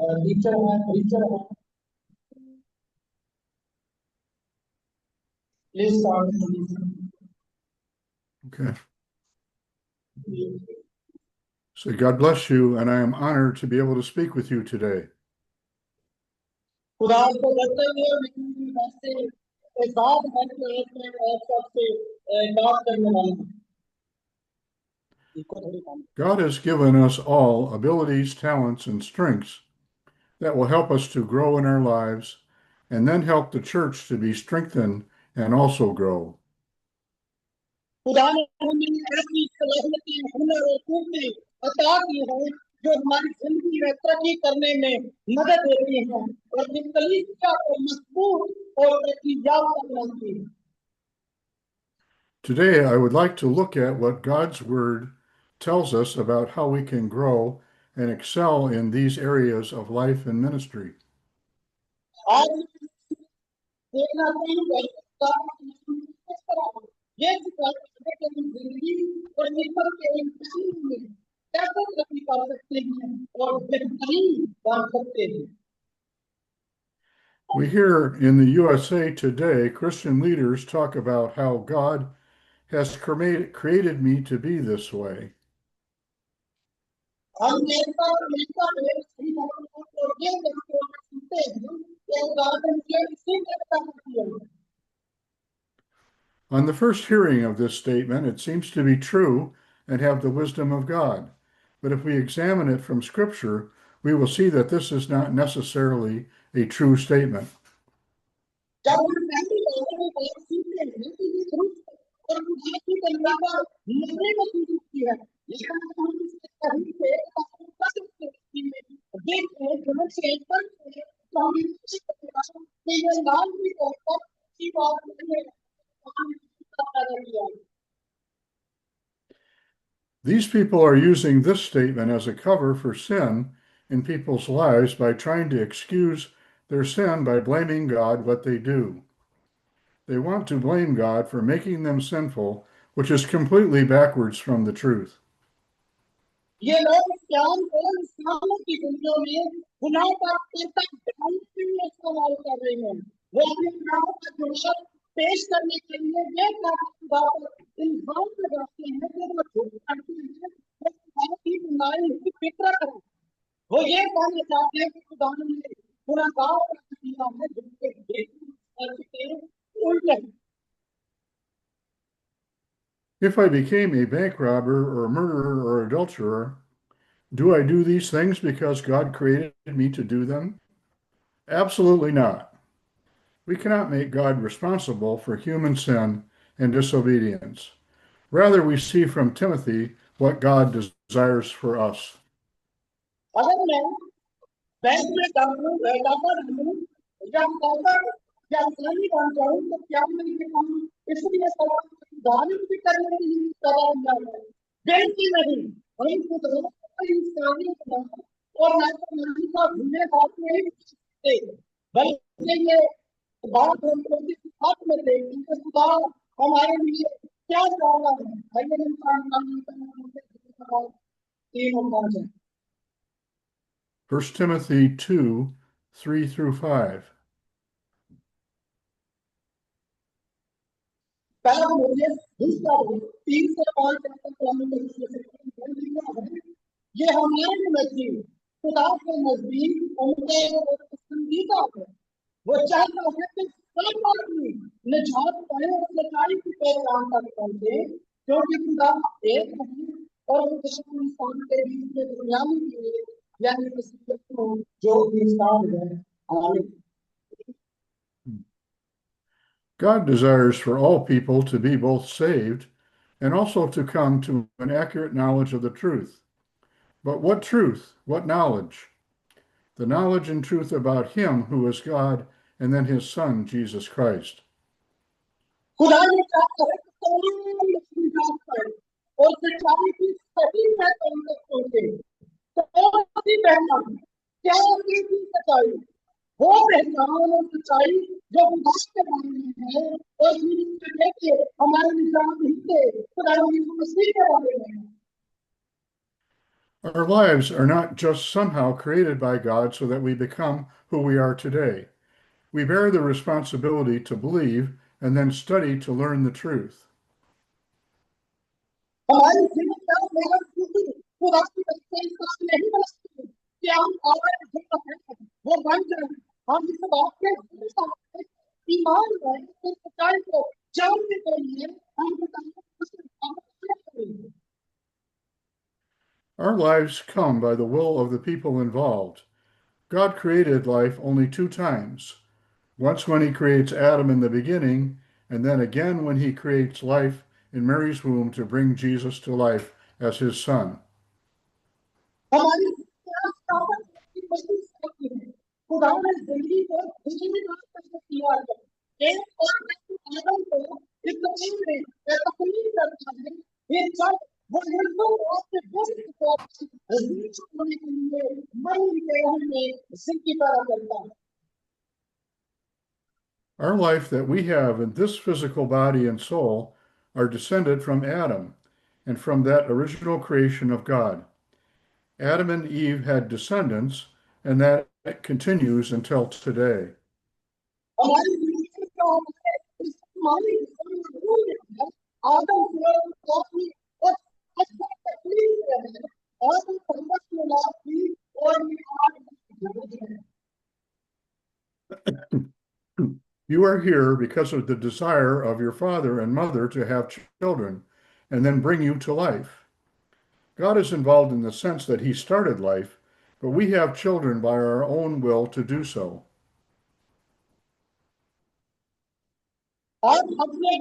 Teacher है, preacher है। Please start. Okay. So God bless you, and I am honored to be able to speak with you today. खुदा को बदलते हुए मेरी वैसे एक बात है कि मैं सबसे बात करने वाला हूँ। God has given us all abilities, talents, and strengths that will help us to grow in our lives and then help the church to be strengthened and also grow. खुदा ने हमें ऐसी सलाहियतें, हुनर और खूबियां अता की हैं जो हमारी जिंदगी में तरक्की करने में मदद देती हैं और कलीसिया को मजबूत और तरक्की याफ्ता बनाती हैं। Today, I would like to look at what God's Word tells us about how we can grow and excel in these areas of life and ministry. आज देखना चाहिए किस तरह ये जिंदगी और निर्भर के इंसान में कैसे तरक्की कर सकते हैं और बेहतरीन बन सकते हैं। We hear in the USA today Christian leaders talk about how God has created me to be this way. हम नेता नेता सही और ये सुनते हैं कि उदाहरण के इसी नेता किया। On the first hearing of this statement, it seems to be true and have the wisdom of God. But if we examine it from Scripture, we will see that this is not necessarily a true statement. जब हम पहली बात सुनते हैं कि ये झूठ और खुदा की कल्याण नजरे में की है, लेकिन हम इसके कहीं से कर सकते हैं देखें जब से पर तो हम कि ये नाम भी और की बात नहीं है। These people are using this statement as a cover for sin in people's lives by trying to excuse their sin by blaming God what they do. They want to blame God for making them sinful, which is completely backwards from the truth. ये लोग इस्लाम और इस्लाम की दुनिया में गुनाह का करता ढालने के लिए इस्तेमाल कर रहे हैं। वो अपने गुनाहों का जवाब पेश करने के लिए ये खुदा पर इल्जाम लगाते हैं कि वो झूठ करते हैं, वो खुदा की बुराई की फितरत है। वो ये कहना चाहते हैं कि खुदा ने गुनाहगार का किया है जिनके बेटे उल्टे। If I became a bank robber or a murderer or adulterer, do I do these things because God created me to do them? Absolutely not. We cannot make God responsible for human sin and disobedience. Rather, we see from Timothy what God desires for us. अगर मैं bank में डाकू या या सही बन जाऊं तो क्या मैं ये काम इसलिए दान भी करने के लिए तैयार है बिल्कुल नहीं। हम खुद इंसानी और ना तो नहीं का भूले बात नहीं सकते बल्कि ये बात हम लोग हाथ में दे कि खुदा हमारे लिए क्या चाहता है। हर इंसान का तीन होना चाहिए। 1 Timothy 2, 3 through 5. पहला मुझे दूसरा 3 से 5 ये हमारे नजदीक खुदा के नजदीक उनके पसंदीदा है। वो चाहता है कि सब आदमी निजात पाए और सच्चाई की पहचान तक पहुंचे क्योंकि खुदा एक है और वो इंसान के बीच में दुनिया में यानी जो इंसान है। आमीन। God desires for all people to be both saved and also to come to an accurate knowledge of the truth. But what truth? What knowledge? The knowledge and truth about Him who is God and then His Son, Jesus Christ. खुदा ने चाहा है कि तमाम पर और सच्चाई की सही पहचान तक पहुंचे। तो भी पहचान क्या होगी की सच्चाई? वो पहचान और सच्चाई जो खुदा के बारे में है और के हमारे निजात हिस्से खुदा यीशु मसीह के बारे में है। Our lives are not just somehow created by God so that we become who we are today. We bear the responsibility to believe and then study to learn the truth. हमारी जिम्मेदारी मेहनत की खुदा की बच्चे इंसान नहीं बन सकते कि हम और जो है वो बन जाए हम इस बात के ईमान है इस सच्चाई को जानने के लिए हम करेंगे Our lives come by the will of the people involved. God created life only two times. Once when he creates Adam in the beginning, and then again when he creates life in Mary's womb to bring Jesus to life as his son. हमारी की मजबूत शक्ति है खुदा ने जिंदगी को दूसरी रास्ते से किया है एक और आदम को इस जमीन में तकलीफ करता है ये सब वो निर्दोष और दुष्ट को अजीज होने के लिए मरी के में जिंदगी पैदा करता है Our life that we have in this physical body and soul are descended from Adam and from that original creation of God. Adam and Eve had descendants, and that continues until today. हमारी जिंदगी में क्या होता है इस हमारी जिंदगी में आदम की और अच्छा तकलीफ है और संगत में लाभ की और You are here because of the desire of your father and mother to have children and then bring you to life. God is involved in the sense that he started life, but we have children by our own will to do so. और अपने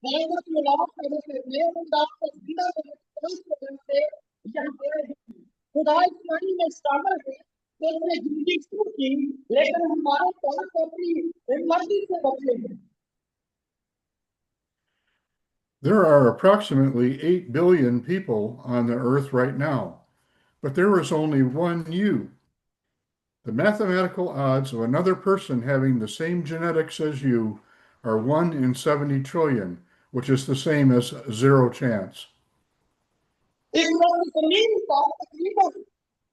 भारत में लाभ करने के लिए बिना से यहाँ पे खुदा इस पानी में शामिल है तो उसने जिंदगी शुरू की लेकिन हमारे पास अपनी मर्जी से बचे हैं There are approximately 8 billion people on the earth right now, but there is only one you. The mathematical odds of another person having the same genetics as you are 1 in 70 trillion, which is the same as zero chance. इस वक्त जमीन पर तकरीबन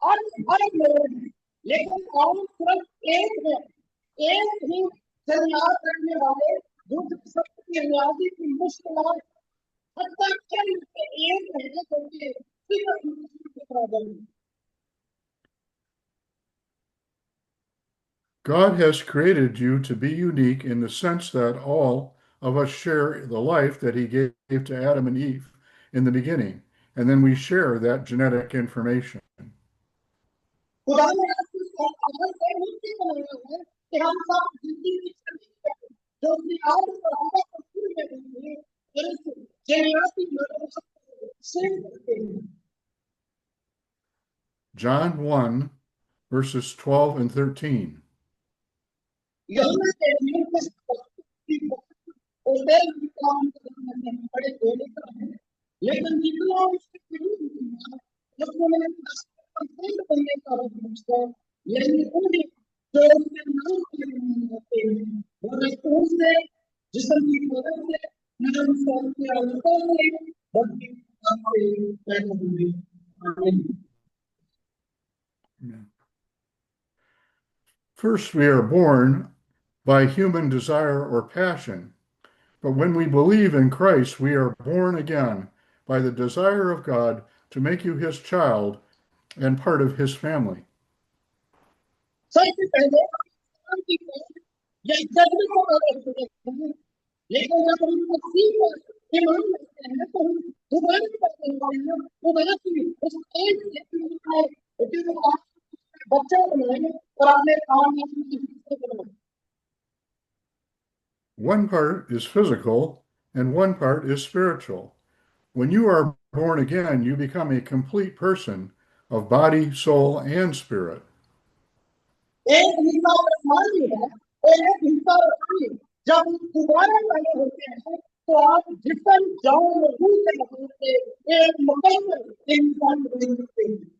8 अरब लोग हैं लेकिन कौन सिर्फ एक है एक ही जरियात करने वाले जो सत्य की रियाजी की मुश्किलात हत्या के एक है क्योंकि सिर्फ के बराबर है God has created you to be unique in the sense that all of us share the life that he gave to Adam and Eve in the beginning, and then we share that genetic information. खुदा ने आपको अमल से मुक्ति बनाया है कि हम सब जिंदगी की जो कि आज और हम को पूरी में देंगे और इस जरियाती मदद से करते हैं John 1, verses 12 and 13. यूहन्ना के नियम की उसे काम करने में बड़े देरी का है लेकिन जितना उसके विरुद्ध उसने कंप्लीट करने का पूछा लेकिन पूरी जो उसके नाम के लिए होते हैं वो रिस्पॉन्स से जिसम की मदद से नाम के अवसर से बल्कि आपसे पैदा हुए आमीन First, we are born by human desire or passion, but when we believe in Christ, we are born again by the desire of God to make you his child and part of his family. सबसे पहले इंसान की या जन्म को करते हैं लेकिन जब हम मसीह पर ईमान रखते हैं तो हम दोबारा करते हैं दोबारा की उस एक है जो बच्चा बनाए और अपने काम में बनाए One part is physical and one part is spiritual. When you are born again, you become a complete person of body, soul, and spirit. एक हिस्सा आसमानी है और एक हिस्सा रूहानी जब दोबारा पैदा होते हैं तो आप जिसम जान और रूह से होते एक मुकम्मल इंसान बन जाते हैं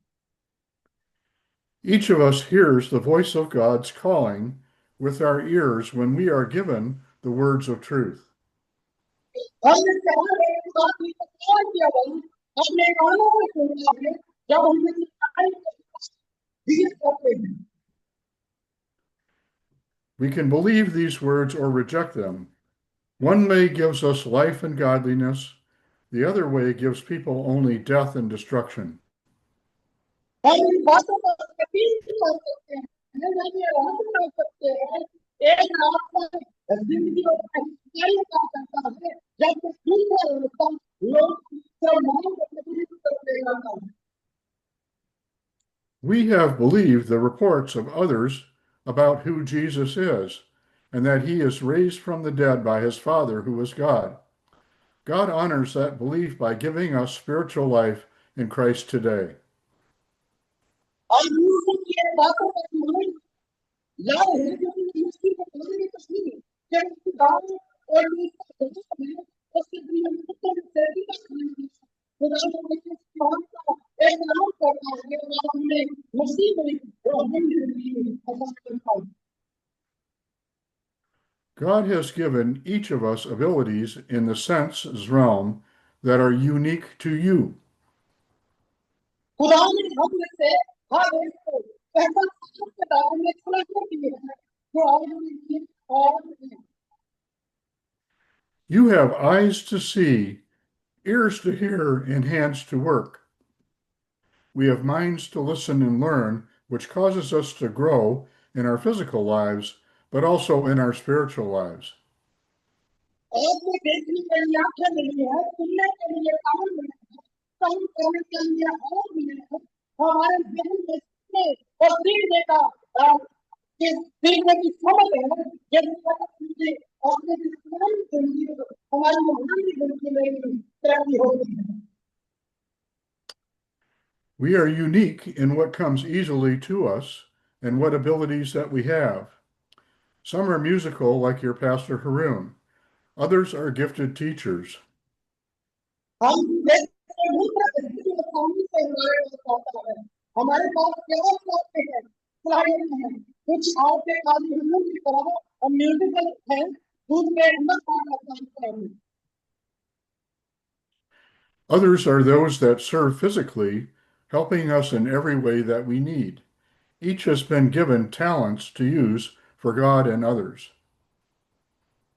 Each of us hears the voice of God's calling with our ears when we are given the words of truth. हमने चाहा है कि बात की तकरार किया गया अपने कानों में सुनता है जब हम these करते हैं, We can believe these words or reject them. One way gives us life and godliness. The other way gives people only death and destruction. हम इन बातों को यकीन कर सकते हैं, नहीं आराम कर सकते हैं। एक रास्ता जिंदगी और सच्चाई का करता है, जब दूसरा रास्ता लोग मान करते हैं। We have believed the reports of others about who Jesus is, and that he is raised from the dead by his Father, who is God. God honors that belief by giving us spiritual life in Christ today. और दूसरों की बातों का मान लाभ है, क्योंकि मुश्किल को करने कुछ नहीं है। जब उसकी दाव और उसका दोस्त है, उसके दिल में कुछ सेटिंग का नहीं है। खुदा को लेकर मान का एक नाम करता है, और हमने मसीह में वो हम भी ऐसा करता है। God has given each of us abilities in the senses realm that are unique to you. खुदा ने हम में से हर एक को ऐसा काम के बारे में खुला कर दिया है, जो और नहीं और नहीं। You have eyes to see, ears to hear, and hands to work. We have minds to listen and learn, which causes us to grow in our physical lives, but also in our spiritual lives. और में देखने के लिए आंखें नहीं है, सुनने के लिए कान नहीं है, काम करने के लिए और नहीं है। हमारे जहन में सुनने और सीखने का सीखने की समझ है, यदि मुझे अपने जिस्मानी जिंदगी में हमारी रूहानी जिंदगी में तरक्की होती है। We are unique in what comes easily to us and what abilities that we have. Some are musical, like your pastor Haroon. Others are gifted teachers. हम जैसे मूत्र जो स्वामी से हमारे पास आता है, हमारे पास केवल होते हैं, खिलाड़ी हैं, कुछ आपके कानूनों की तरह और म्यूजिकल हैं, दूसरे अंदर काम करते हैं। Others are those that serve physically, helping us in every way that we need. Each has been given talents to use for God and others.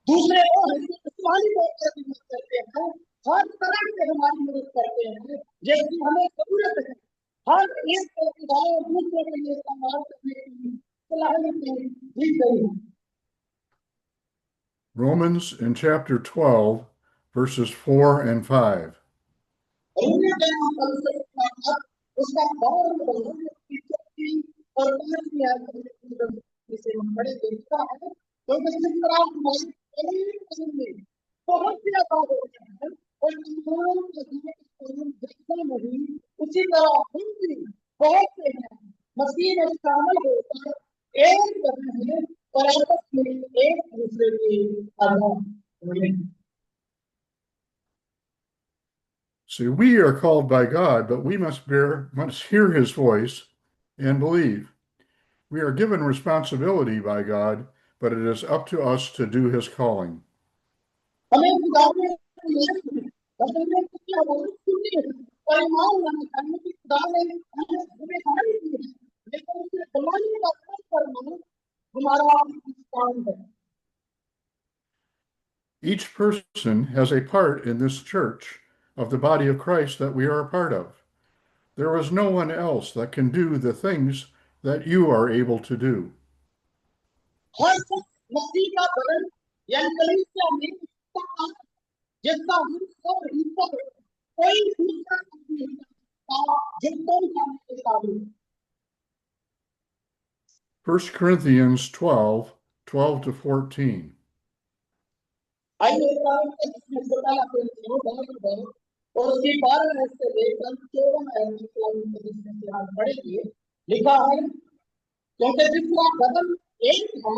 दूसरे वो हैं जो जिस्मानी तौर पर मदद करते हैं, हर तरह से हमारी मदद करते हैं, जैसी हमें जरूरत है। हर एक को खुदाओं दूसरों के लिए इस्तेमाल करने की सलाहियत दी गई है। Romans in chapter 12, verses 4 and 5. उसका बहुत और बड़े देखता है, तो जिस तरह हमारी बहुत ज्यादा हो गया है और देखना नहीं, उसी तरह हम भी बहुत से हैं, मसीह में शामिल होकर एक बने हैं और आपस में एक दूसरे के आधार। See, we are called by God, but we must hear his voice and believe. We are given responsibility by God, but it is up to us to do his calling. हमें खुदा ने बदलने की आवाज सुनी है और ईमान लाना चाहिए कि खुदा ने हमें जिम्मेदारी दी है, लेकिन उसे बुलाने का काम करना हमारा काम है। Each person has a part in this church of the body of Christ that we are a part of. There is no one else that can do the things that you are able to do. हर शख्स मसीह का बदन यानी कलीसिया में उसका काम जिसका हम सब हिस्सा है, कोई दूसरा नहीं करता जो तुम करने के काबिल। 1 Corinthians 12, 12 to 14. आइए इसमें बताया और उसकी 12 से लेकर 14 पढ़ेंगे। लिखा है, क्योंकि जिसका बदन एक है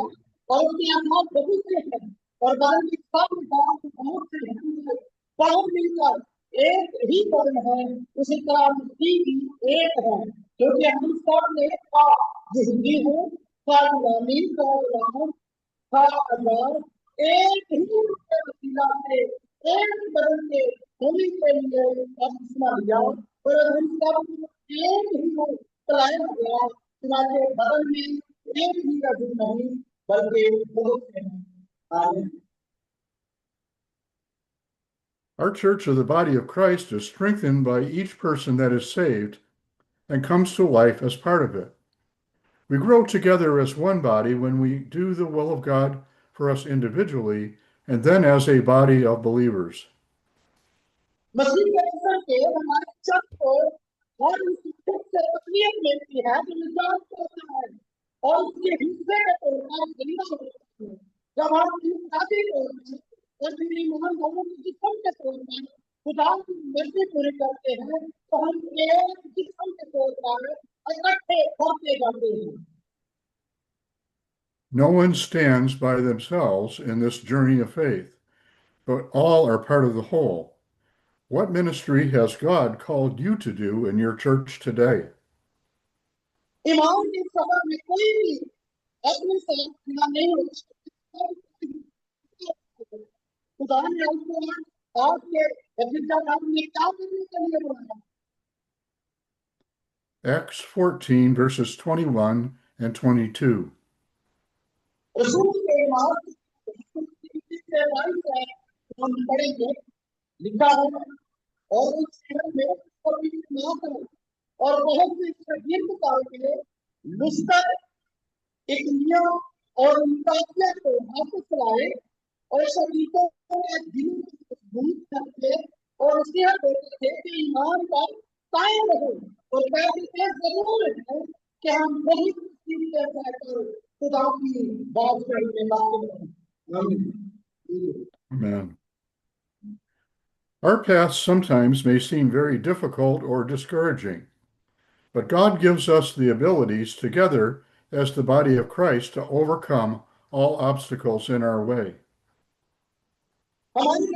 और उसके अलावा बहुत से हैं और बदन की सब बहुत से हैं, सब मिलकर एक ही बदन है, उसी तरह मसीह भी एक है, क्योंकि हम सब ने जिंदगी है, सब गुलामी, सब गुलाम, सब आजाद, एक ही वसीला से एक बदन के होने के लिए बपतिस्मा लिया और हम सब एक ही को चलाया गया, चुनाचे बदल में एक ही का जुड़ नहीं बल्कि बहुत से हैं। आमीन। Our church of the body of Christ is strengthened by each person that is saved and comes to life as part of it. We grow together as one body when we do the will of God for us individually and then as a body of believers. मसीह के अवसर के हमारे church को और उसकी खुद से तकलीफ मिलती है जो निजात करता है और उसके हिस्से के तौर पर जिंदा होता है। जब हम शादी करते हैं और मेरी मान दोनों की जिस्म के तौर पर खुदा की मर्जी पूरी करते हैं तो हम एक जिस्म के तौर पर इकट्ठे होते जाते हैं। No one stands by themselves in this journey of faith, but all are part of the whole. What ministry has God called you to do in your church today? ईमान के सफर में कोई भी अपने साथ खड़ा नहीं हो सकता। खुदा ने आपको आपके अभिजात में क्या करने के लिए बुलाया? Acts 14, verses 21 and 22. रसूल के ईमान से वाई से हम पढ़ेंगे, लिखा है और उस शहर में पवित्र ना करो और बहुत से शहीद करके लुस्तर इकलिया और मुकाबिला को वापस लाए और शहीदों के दिल मजबूत करके और नसीहत देते थे कि ईमान पर कायम रहो और कहते जरूर है कि हम बहुत मुश्किल के साथ खुदा की बात करने वाले हैं। Amen. Our paths sometimes may seem very difficult or discouraging, but God gives us the abilities together as the body of Christ to overcome all obstacles in our way. हमारी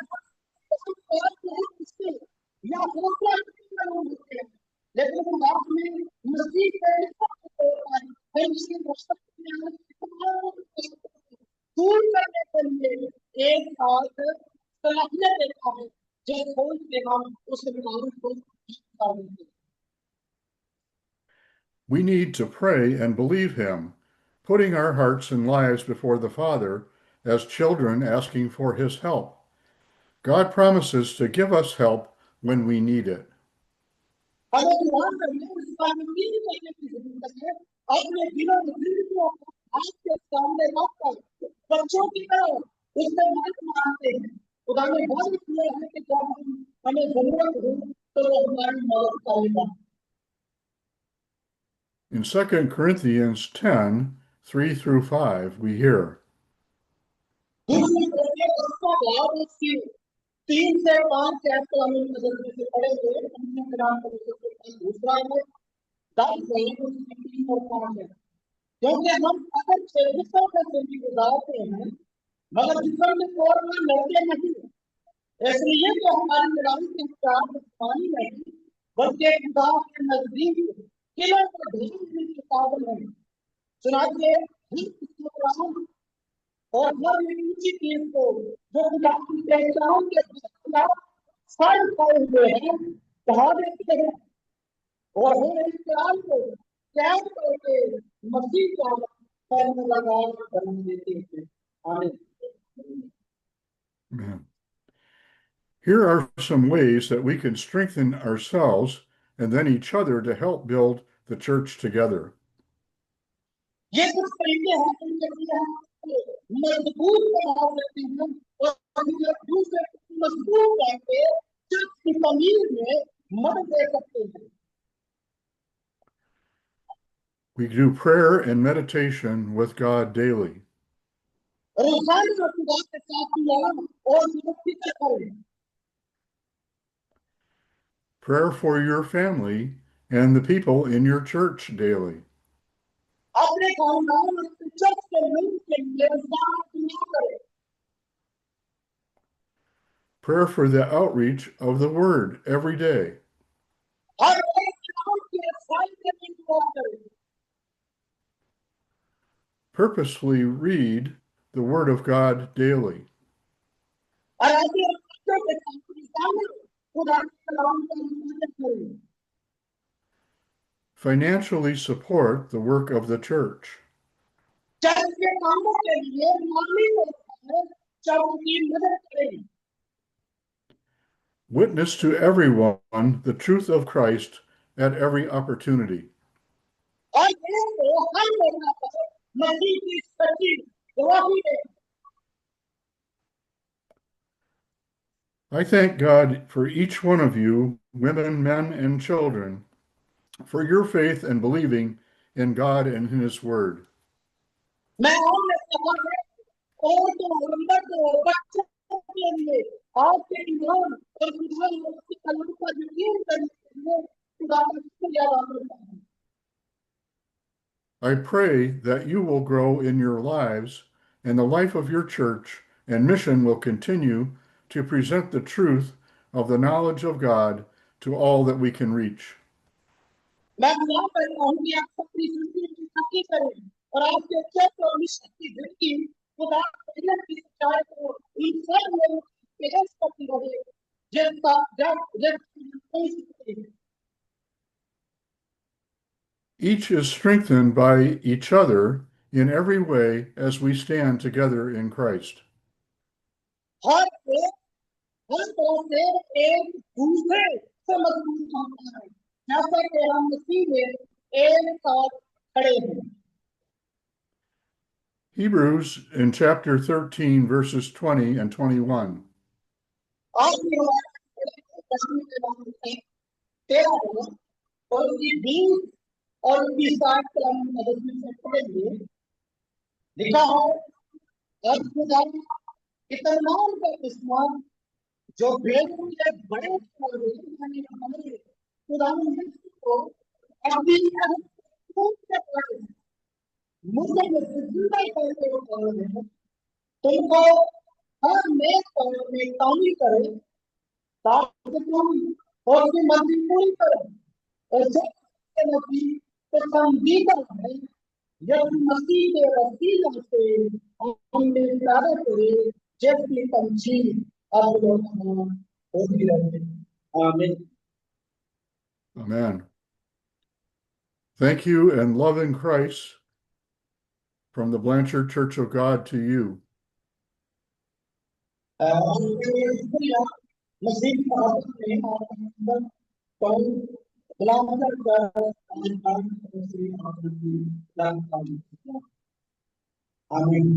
बहुत मुश्किल या हौसला होते हैं, लेकिन हम आप में मसीह के दूर करने के लिए एक साथ सलाहियत देता है जो खोज के हम उस बीमारी को ठीक। We need to pray and believe Him, putting our hearts and lives before the Father as children asking for His help. God promises to give us help when we need it. हमें दुआ करने उस बारे में करने की जरूरत है। अपने दिलों में दिल को आपके सामने रखकर बच्चों की तरह उससे मदद मांगते हैं। खुदा ने वादा किया है कि जब हमें जरूरत हो तो वो हमारी मदद करेगा। In 2 Corinthians 10, 3 through 5, we hear, दूसरी तरफ उसका भाव उसकी 3 से 5 चैप्टर हम नजर से पढ़ेंगे। हमने कुरान को दूसरा है 10 से उसकी 3 और 5 है। क्योंकि हम अगर जिस्म का जिंदगी गुजारते हैं मगर जिस्म में कोर में लड़ते नहीं, इसलिए तो हमारी लड़ाई के खिलाफ दुश्मनी नहीं बल्कि खुदा के नजदीक किले को ढूंढने की काबिल है। सुनाइए हर किसी और हर ऊंची चीज को जो खुदा की पहचान के खिलाफ सर खोए हुए हैं ढा देते हैं और हर इख्तियार को कैद करके मसीह का पैर लगा बना देते हैं। आमीन। Amen. Here are some ways that we can strengthen ourselves and then each other to help build the church together. ये कुछ तरीके हैं जिनसे हम मजबूत बना सकते हैं और दूसरे मजबूत करके चर्च की तमीर में मदद दे सकते हैं। We do prayer and meditation with God daily. रोजाना खुदा के साथ मिलान और फिक्र करें। Prayer for your family and the people in your church daily. अपने खानदान और चर्च के लोगों के लिए रोजाना दुआ करें। Prayer for the outreach of the word every day. हर एक काम के साथ के लिए दुआ करें। Purposefully read the word of God daily. और ऐसे बच्चों के साथ रोजाना खुदा के कलाम का मुताबिक करें। financially support the work of the church. Church के कामों के लिए माली तौर पर चर्च की मदद करें। Witness to everyone the truth of Christ at every opportunity. और ये तो हर मौका पर मसीह की सच्ची गवाही दे। I thank God for each one of you, women, men, and children, for your faith and believing in God and in His Word. मैं और सवाल है और तो मर्द और बच्चों के लिए आपके ईमान और खुदा की कलम पर यकीन करने के लिए खुदा का शुक्रिया अदा करता हूं। I pray that you will grow in your lives, and the life of your church and mission will continue to present the truth of the knowledge of God to all that we can reach. मैं दुआ करता हूं कि आप अपनी जिंदगी की तरक्की करें और आपके चर्च और मिशन की जिंदगी खुदा की सच्चाई को इन सब लोगों की पेश करती रहे जिसका जब जब Each is strengthened by each other in every way as we stand together in Christ. हर तरह से एक दूसरे से मजबूत होता है जैसा कि हम मसीह में एक साथ खड़े हैं। Hebrews in chapter 13, verses 20 and 21. आज की हमारे के नाम है 13 और उसकी 20 और उसकी 60 के हम मदद से पढ़ेंगे। लिखा है अब खुदा इत्मीनान का किस्मत जो बेगुन के बड़े हमारे खुदा को अभी मुझे जिंदा करके वो तुमको हर नेक काम में कामी करे ताकि तुम उसकी मर्जी पूरी करो और जब नबी तो संगीता है यदि मसीह के वसीला से हमने प्यारे करे जैसी पंछी अब लोग होती रहते। आमीन। Amen. Thank you and love in Christ from the Blanchard Church of God to you. Amin.